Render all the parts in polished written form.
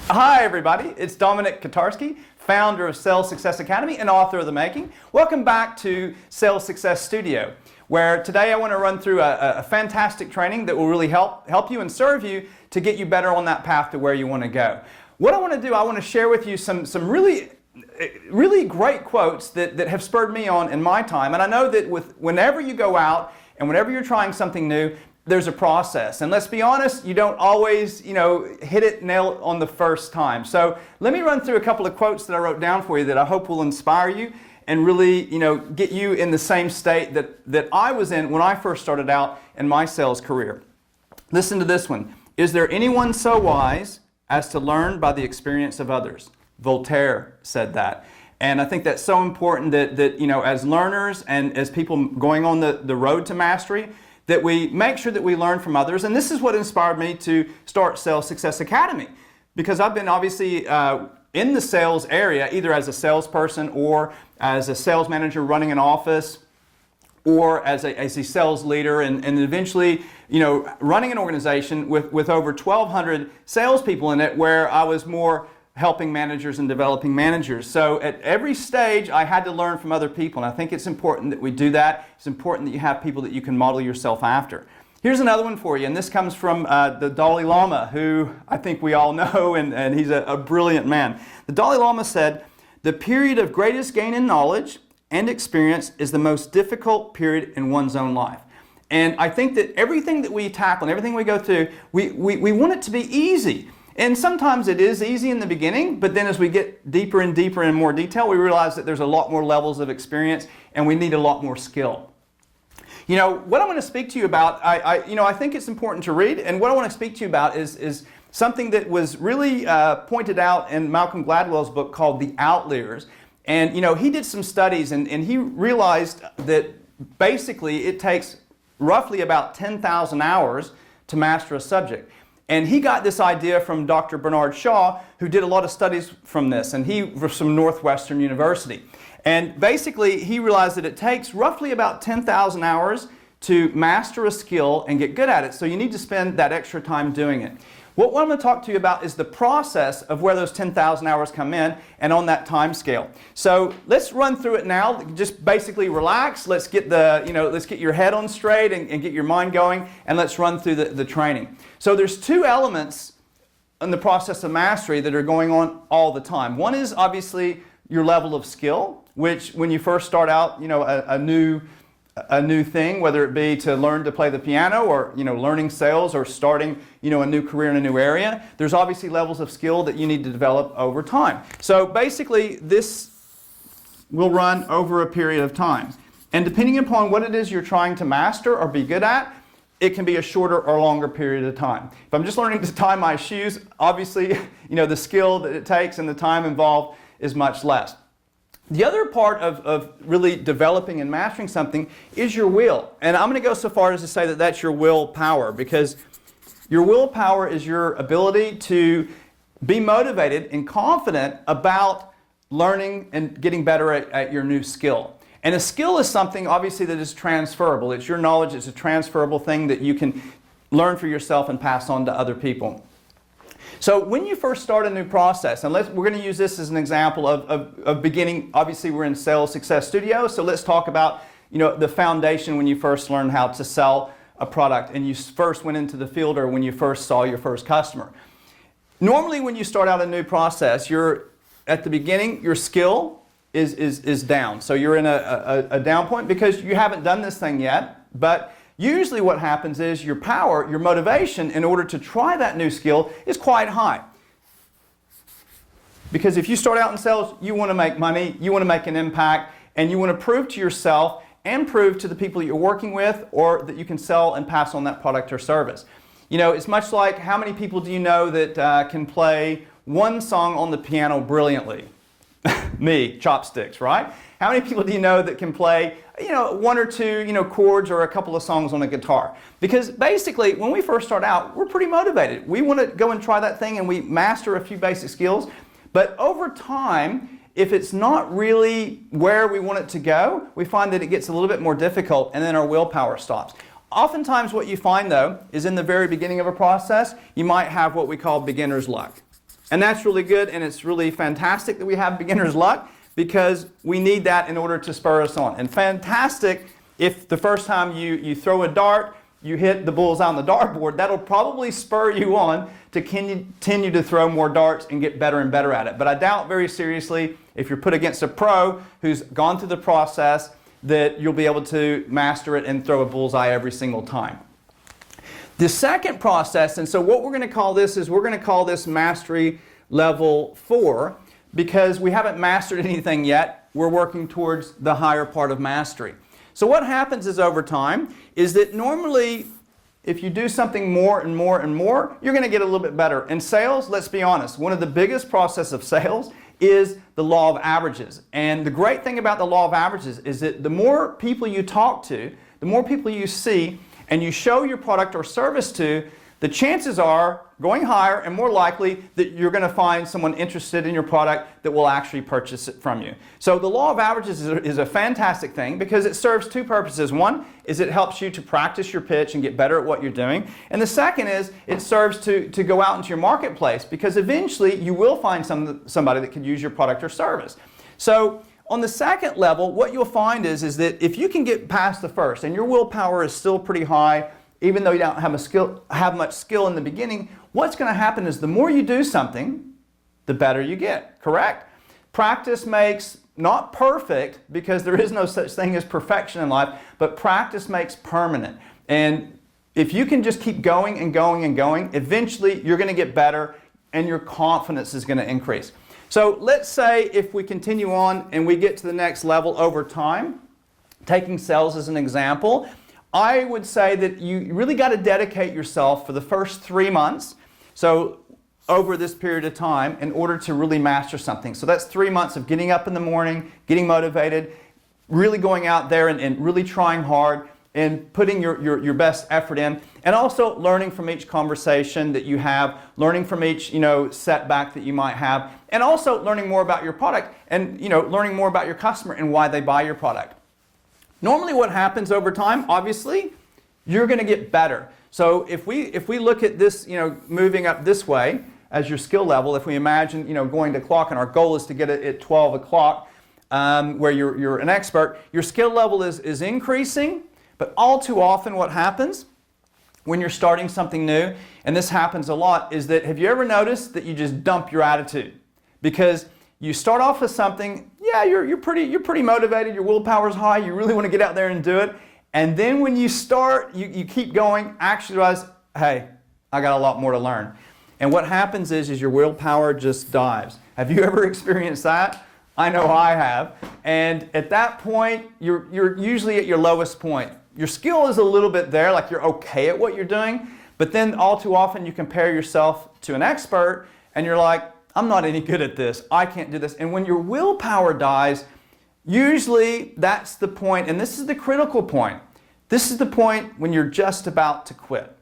Hi everybody, it's Dominic Kotarski, founder of Sales Success Academy and author of The Making. Welcome back to Sales Success Studio, where today I want to run through a fantastic training that will really help you and serve you to get you better on that path to where you want to go. What I want to do, I want to share with you some really great quotes that have spurred me on in my time. And I know that whenever you go out and whenever you're trying something new, there's a process. And let's be honest, you don't always, hit it nail on the first time. So let me run through a couple of quotes that I wrote down for you that I hope will inspire you and really, get you in the same state that I was in when I first started out in my sales career. Listen to this one. Is there anyone so wise as to learn by the experience of others? Voltaire said that. And I think that's so important that as learners and as people going on the road to mastery, that we make sure that we learn from others. And this is what inspired me to start Sales Success Academy. Because I've been obviously in the sales area, either as a salesperson or as a sales manager running an office, or as a sales leader, and eventually running an organization with over 1,200 salespeople in it, where I was more helping managers and developing managers. So at every stage I had to learn from other people, and I think it's important that we do that. It's important that you have people that you can model yourself after. Here's another one for you, and this comes from the Dalai Lama, who I think we all know, and he's a brilliant man. The Dalai Lama said, "The period of greatest gain in knowledge and experience is the most difficult period in one's own life." And I think that everything that we tackle and everything we go through, we want it to be easy. And sometimes it is easy in the beginning, but then as we get deeper and deeper in more detail, we realize that there's a lot more levels of experience and we need a lot more skill. What I'm going to speak to you about, I think it's important to read, and what I want to speak to you about is something that was really pointed out in Malcolm Gladwell's book called The Outliers. And he did some studies and he realized that basically it takes roughly about 10,000 hours to master a subject. And he got this idea from Dr. Bernard Shaw, who did a lot of studies from this, and he was from Northwestern University. And basically, he realized that it takes roughly about 10,000 hours to master a skill and get good at it, so you need to spend that extra time doing it. What I'm going to talk to you about is the process of where those 10,000 hours come in and on that time scale. So let's run through it now. Just basically relax. Let's get let's get your head on straight and get your mind going, and let's run through the training. So there's two elements in the process of mastery that are going on all the time. One is obviously your level of skill, which when you first start out, a new thing, whether it be to learn to play the piano or learning sales or starting a new career in a new area, there's obviously levels of skill that you need to develop over time. So basically this will run over a period of time, and depending upon what it is you're trying to master or be good at, it can be a shorter or longer period of time. If I'm just learning to tie my shoes, obviously the skill that it takes and the time involved is much less. The other part of really developing and mastering something is your will. And I'm going to go so far as to say that that's your willpower, because your willpower is your ability to be motivated and confident about learning and getting better at your new skill. And a skill is something obviously that is transferable. It's your knowledge, it's a transferable thing that you can learn for yourself and pass on to other people. So when you first start a new process, and we're going to use this as an example of beginning. Obviously we're in Sales Success Studio, so let's talk about the foundation when you first learned how to sell a product and you first went into the field, or when you first saw your first customer. Normally when you start out a new process, at the beginning your skill is down. So you're in a down point because you haven't done this thing yet, but usually what happens is your power, your motivation in order to try that new skill is quite high. Because if you start out in sales, you want to make money, you want to make an impact, and you want to prove to yourself and prove to the people you're working with, or that you can sell and pass on that product or service. It's much like, how many people do you know that can play one song on the piano brilliantly? Me, chopsticks, right? How many people do you know that can play one or two chords or a couple of songs on a guitar? Because basically when we first start out, we're pretty motivated. We want to go and try that thing and we master a few basic skills. But over time, if it's not really where we want it to go, we find that it gets a little bit more difficult, and then our willpower stops. Oftentimes what you find though is in the very beginning of a process, you might have what we call beginner's luck. And that's really good, and it's really fantastic that we have beginner's luck, because we need that in order to spur us on. And fantastic if the first time you throw a dart, you hit the bullseye on the dartboard. That'll probably spur you on to continue to throw more darts and get better and better at it. But I doubt very seriously, if you're put against a pro who's gone through the process, that you'll be able to master it and throw a bullseye every single time. The second process, and so what we're going to call this is, we're going to call this mastery level 4, because we haven't mastered anything yet. We're working towards the higher part of mastery. So what happens is, over time, is that normally if you do something more and more and more, you're going to get a little bit better. In sales, let's be honest, one of the biggest process of sales is the law of averages. And the great thing about the law of averages is that the more people you talk to, the more people you see, and you show your product or service to, the chances are going higher and more likely that you're going to find someone interested in your product that will actually purchase it from you. So the law of averages is a fantastic thing, because it serves two purposes. One is it helps you to practice your pitch and get better at what you're doing. And the second is it serves to go out into your marketplace, because eventually you will find somebody that could use your product or service. So on the second level, what you'll find is that if you can get past the first and your willpower is still pretty high, even though you don't have much skill in the beginning, what's going to happen is the more you do something, the better you get, correct? Practice makes not perfect, because there is no such thing as perfection in life, but practice makes permanent. And if you can just keep going and going and going, eventually you're going to get better and your confidence is going to increase. So let's say if we continue on and we get to the next level over time, taking sales as an example, I would say that you really got to dedicate yourself for the first 3 months, so over this period of time, in order to really master something. So that's 3 months of getting up in the morning, getting motivated, really going out there and really trying hard and putting your best effort in, and also learning from each conversation that you have, learning from each setback that you might have, and also learning more about your product and learning more about your customer and why they buy your product. Normally what happens over time, obviously, you're going to get better. So if we look at this, moving up this way as your skill level, if we imagine, going to clock, and our goal is to get it at 12 o'clock, where you're an expert, your skill level is increasing, but all too often what happens when you're starting something new, and this happens a lot, is that, have you ever noticed that you just dump your attitude? Because you start off with something, yeah, you're pretty motivated, your willpower's high, you really want to get out there and do it, and then when you start, you keep going, actually realize, hey, I got a lot more to learn. And what happens is your willpower just dives. Have you ever experienced that? I know I have. And at that point, you're usually at your lowest point. Your skill is a little bit there, like you're okay at what you're doing, but then all too often you compare yourself to an expert and you're like, I'm not any good at this, I can't do this. And when your willpower dies, usually that's the point, and this is the critical point. This is the point when you're just about to quit.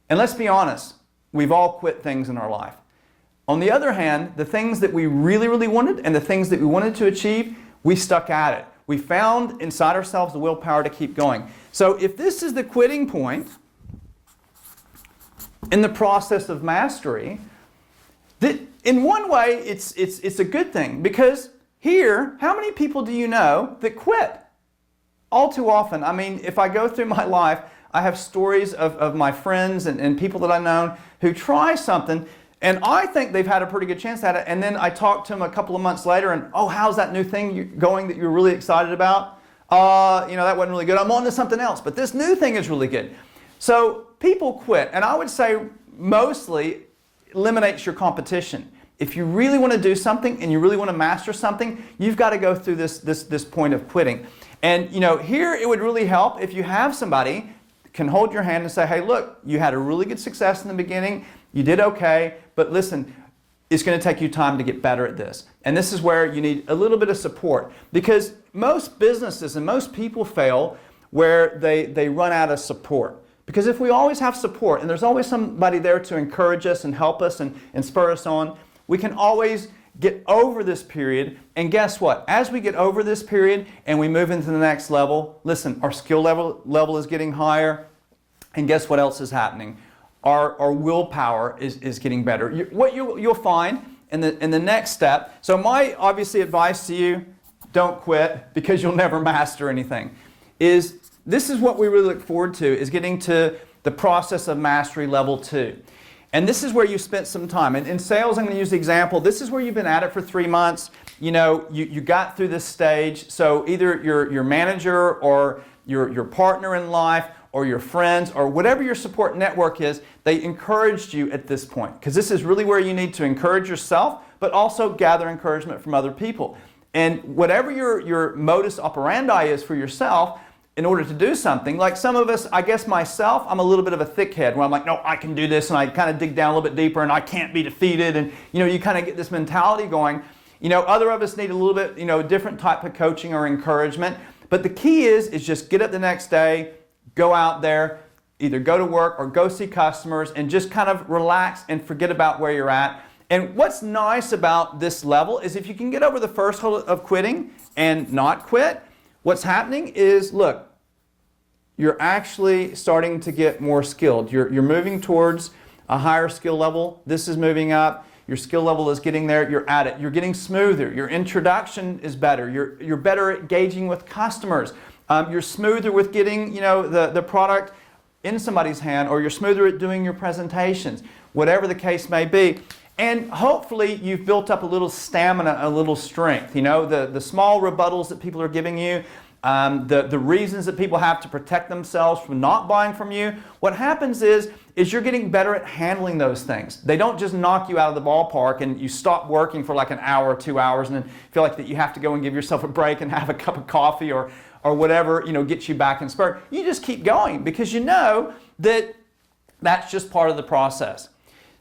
And let's be honest, we've all quit things in our life. On the other hand, the things that we really, really wanted and the things that we wanted to achieve, we stuck at it. We found inside ourselves the willpower to keep going. So if this is the quitting point in the process of mastery, that in one way it's a good thing, because here, how many people do you know that quit? All too often. I mean, if I go through my life, I have stories of my friends and people that I've known who try something, and I think they've had a pretty good chance at it, and then I talk to them a couple of months later and, oh, how's that new thing going that you're really excited about? That wasn't really good. I'm on to something else, but this new thing is really good. So people quit, and I would say mostly eliminates your competition. If you really want to do something and you really want to master something, you've got to go through this point of quitting. And here it would really help if you have somebody can hold your hand and say, hey, look, you had a really good success in the beginning, you did okay, but listen, it's going to take you time to get better at this. And this is where you need a little bit of support, because most businesses and most people fail where they run out of support. Because if we always have support and there's always somebody there to encourage us and help us and spur us on, we can always get over this period. And guess what? As we get over this period and we move into the next level, listen, our skill level is getting higher. And guess what else is happening? our willpower is getting better. What you'll find in the next step, so my obviously advice to you, don't quit because you'll never master anything, is this is what we really look forward to, is getting to the process of mastery level 2. And this is where you spent some time. And in sales, I'm going to use the example, this is where you've been at it for 3 months. You know, you got through this stage, so either your manager or your partner in life or your friends or whatever your support network is, they encouraged you at this point. Because this is really where you need to encourage yourself, but also gather encouragement from other people. And whatever your modus operandi is for yourself, in order to do something, like some of us, I guess myself, I'm a little bit of a thickhead where I'm like, no, I can do this, and I kind of dig down a little bit deeper and I can't be defeated, and you kind of get this mentality going. Other of us need a little bit, different type of coaching or encouragement. But the key is just get up the next day, go out there, either go to work or go see customers and just kind of relax and forget about where you're at. And what's nice about this level is if you can get over the first hurdle of quitting and not quit, what's happening is, look, you're actually starting to get more skilled. You're moving towards a higher skill level. This is moving up. Your skill level is getting there. You're at it. You're getting smoother. Your introduction is better. You're better at engaging with customers. You're smoother with getting the product in somebody's hand, or you're smoother at doing your presentations, whatever the case may be. And hopefully you've built up a little stamina, a little strength. The small rebuttals that people are giving you, the reasons that people have to protect themselves from not buying from you. What happens is you're getting better at handling those things. They don't just knock you out of the ballpark and you stop working for like an hour or 2 hours and then feel like that you have to go and give yourself a break and have a cup of coffee or whatever, gets you back inspired. You just keep going because you know that that's just part of the process.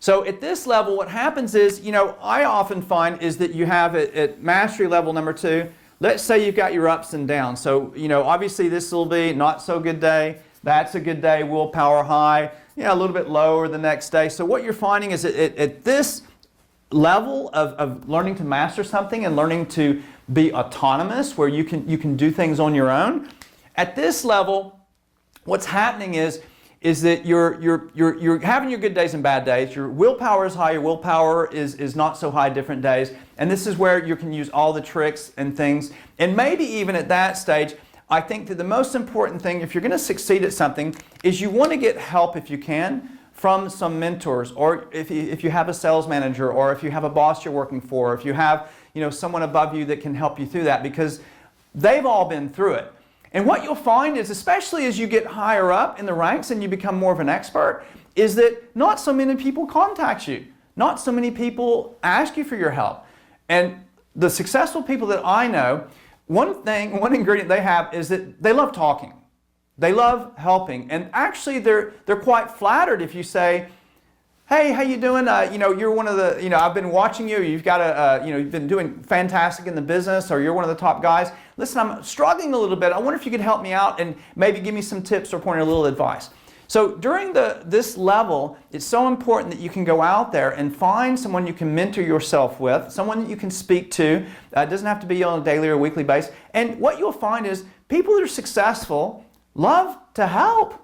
So at this level, what happens is, I often find is that you have at mastery level number 2, let's say you've got your ups and downs. So, obviously this will be not so good day, that's a good day, willpower high, a little bit lower the next day. So what you're finding is at this level of learning to master something and learning to be autonomous, where you can do things on your own, at this level, what's happening is that you're having your good days and bad days. Your willpower is high, your willpower is not so high different days. And this is where you can use all the tricks and things. And maybe even at that stage, I think that the most important thing, if you're going to succeed at something, is you want to get help if you can from some mentors, or if you have a sales manager, or if you have a boss you're working for, or if you have someone above you that can help you through that, because they've all been through it. And what you'll find is, especially as you get higher up in the ranks and you become more of an expert, is that not so many people contact you. Not so many people ask you for your help. And the successful people that I know, one ingredient they have is that they love talking. They love helping. And actually they're quite flattered if you say, hey, how you doing? You're one of the, I've been watching you. You've got you've been doing fantastic in the business, or you're one of the top guys. Listen, I'm struggling a little bit. I wonder if you could help me out and maybe give me some tips or point a little advice. So during this level, it's so important that you can go out there and find someone you can mentor yourself with, someone that you can speak to. It doesn't have to be on a daily or weekly basis. And what you'll find is people that are successful love to help.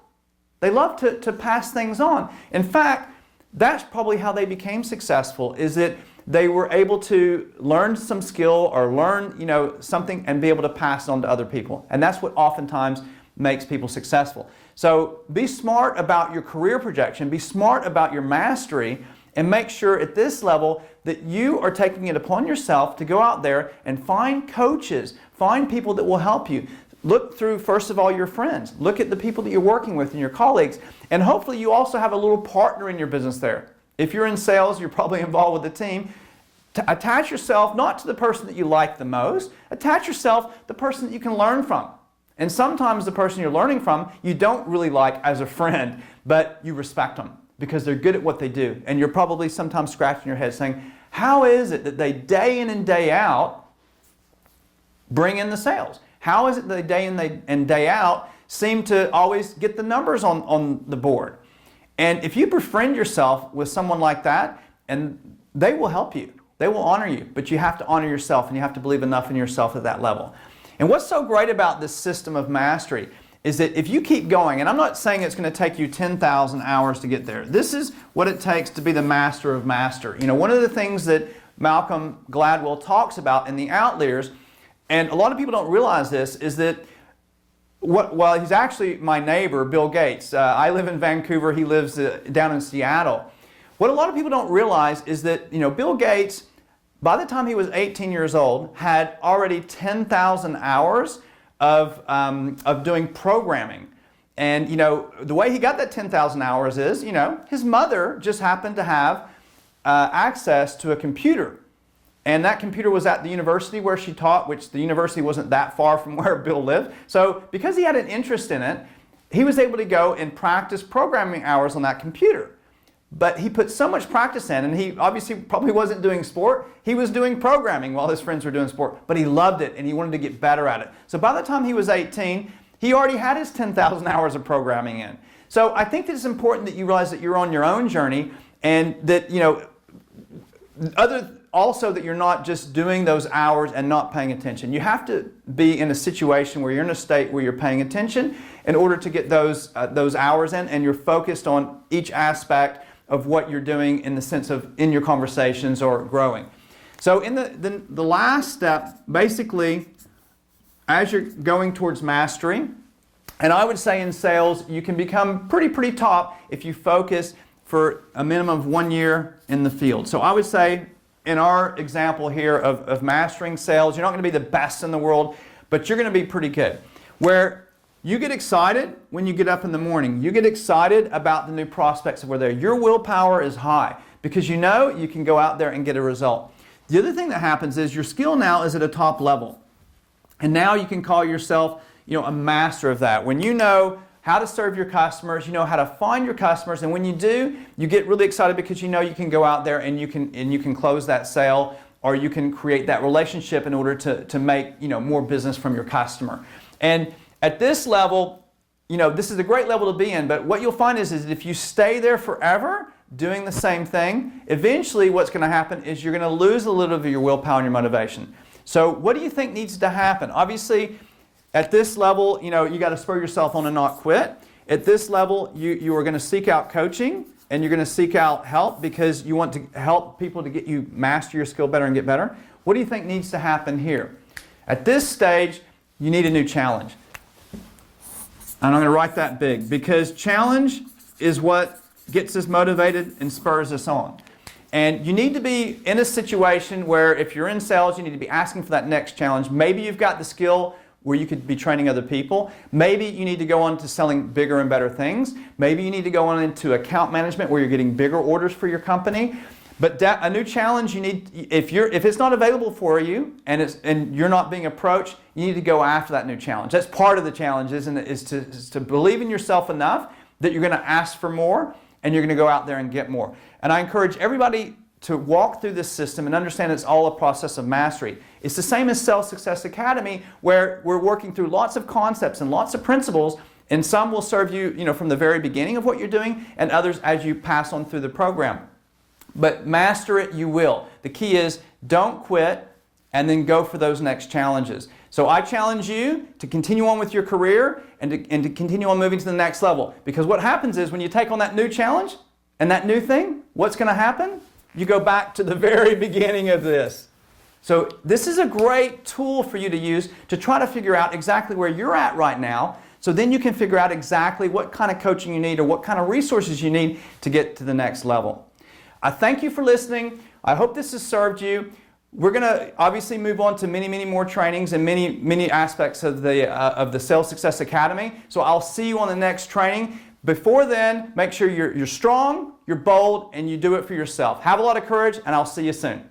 They love to pass things on. In fact, that's probably how they became successful, is that they were able to learn some skill or learn something and be able to pass it on to other people. And that's what oftentimes makes people successful. So be smart about your career projection, be smart about your mastery, and make sure at this level that you are taking it upon yourself to go out there and find coaches, find people that will help you. Look through, first of all, your friends. Look at the people that you're working with and your colleagues. And hopefully you also have a little partner in your business there. If you're in sales, you're probably involved with the team. Attach yourself not to the person that you like the most. Attach yourself to the person that you can learn from. And sometimes the person you're learning from, you don't really like as a friend, but you respect them because they're good at what they do. And you're probably sometimes scratching your head saying, how is it that they day in and day out bring in the sales? How is it that day in and day out seem to always get the numbers on the board? And if you befriend yourself with someone like that, and they will help you, they will honor you, but you have to honor yourself and you have to believe enough in yourself at that level. And what's so great about this system of mastery is that if you keep going, and I'm not saying it's going to take you 10,000 hours to get there. This is what it takes to be the master of master. You know, one of the things that Malcolm Gladwell talks about in The Outliers, and a lot of people don't realize this, is that well, he's actually my neighbor, Bill Gates. I live in Vancouver. He lives down in Seattle. What a lot of people don't realize is that, you know, Bill Gates, by the time he was 18 years old, had already 10,000 hours of doing programming. And, you know, the way he got that 10,000 hours is, you know, his mother just happened to have access to a computer. And that computer was at the university where she taught, which the university wasn't that far from where Bill lived. So because he had an interest in it, he was able to go and practice programming hours on that computer. But he put so much practice in, and he obviously probably wasn't doing sport. He was doing programming while his friends were doing sport. But he loved it, and he wanted to get better at it. So by the time he was 18, he already had his 10,000 hours of programming in. So I think that it's important that you realize that you're on your own journey, and that, you know, also that you're not just doing those hours and not paying attention. You have to be in a situation where you're in a state where you're paying attention in order to get those hours in, and you're focused on each aspect of what you're doing in the sense of in your conversations or growing. So in the last step, basically, as you're going towards mastery, and I would say in sales, you can become pretty top if you focus for a minimum of 1 year in the field. So I would say, in our example here of mastering sales, you're not going to be the best in the world, but you're going to be pretty good. Where you get excited when you get up in the morning. You get excited about the new prospects that were there. Your willpower is high because you know you can go out there and get a result. The other thing that happens is your skill now is at a top level. And now you can call yourself, you know, a master of that. When you know how to serve your customers, you know how to find your customers, and when you do, you get really excited because you know you can go out there and you can close that sale, or you can create that relationship in order to make, you know, more business from your customer. And at this level, you know, this is a great level to be in, but what you'll find is that if you stay there forever doing the same thing, eventually what's going to happen is you're going to lose a little of your willpower and your motivation. So what do you think needs to happen? Obviously, at this level, you know, you got to spur yourself on and not quit. At this level, you are going to seek out coaching, and you're going to seek out help because you want to help people to get you master your skill better and get better. What do you think needs to happen here? At this stage, you need a new challenge. And I'm going to write that big because challenge is what gets us motivated and spurs us on. And you need to be in a situation where if you're in sales, you need to be asking for that next challenge. Maybe you've got the skill where you could be training other people. Maybe you need to go on to selling bigger and better things. Maybe you need to go on into account management where you're getting bigger orders for your company. But a new challenge, you need, if it's not available for you and you're not being approached, you need to go after that new challenge. That's part of the challenge, isn't it? Is to believe in yourself enough that you're going to ask for more and you're going to go out there and get more. And I encourage everybody to walk through this system and understand it's all a process of mastery. It's the same as Sales Success Academy, where we're working through lots of concepts and lots of principles, and some will serve you, you know, from the very beginning of what you're doing, and others as you pass on through the program. But master it you will. The key is don't quit and then go for those next challenges. So I challenge you to continue on with your career and to continue on moving to the next level. Because what happens is when you take on that new challenge and that new thing, what's going to happen? You go back to the very beginning of this. So this is a great tool for you to use to try to figure out exactly where you're at right now. So then you can figure out exactly what kind of coaching you need or what kind of resources you need to get to the next level. I thank you for listening. I hope this has served you. We're going to obviously move on to many more trainings and many aspects of the Sales Success Academy. So I'll see you on the next training. Before then, make sure you're strong, you're bold, and you do it for yourself. Have a lot of courage, and I'll see you soon.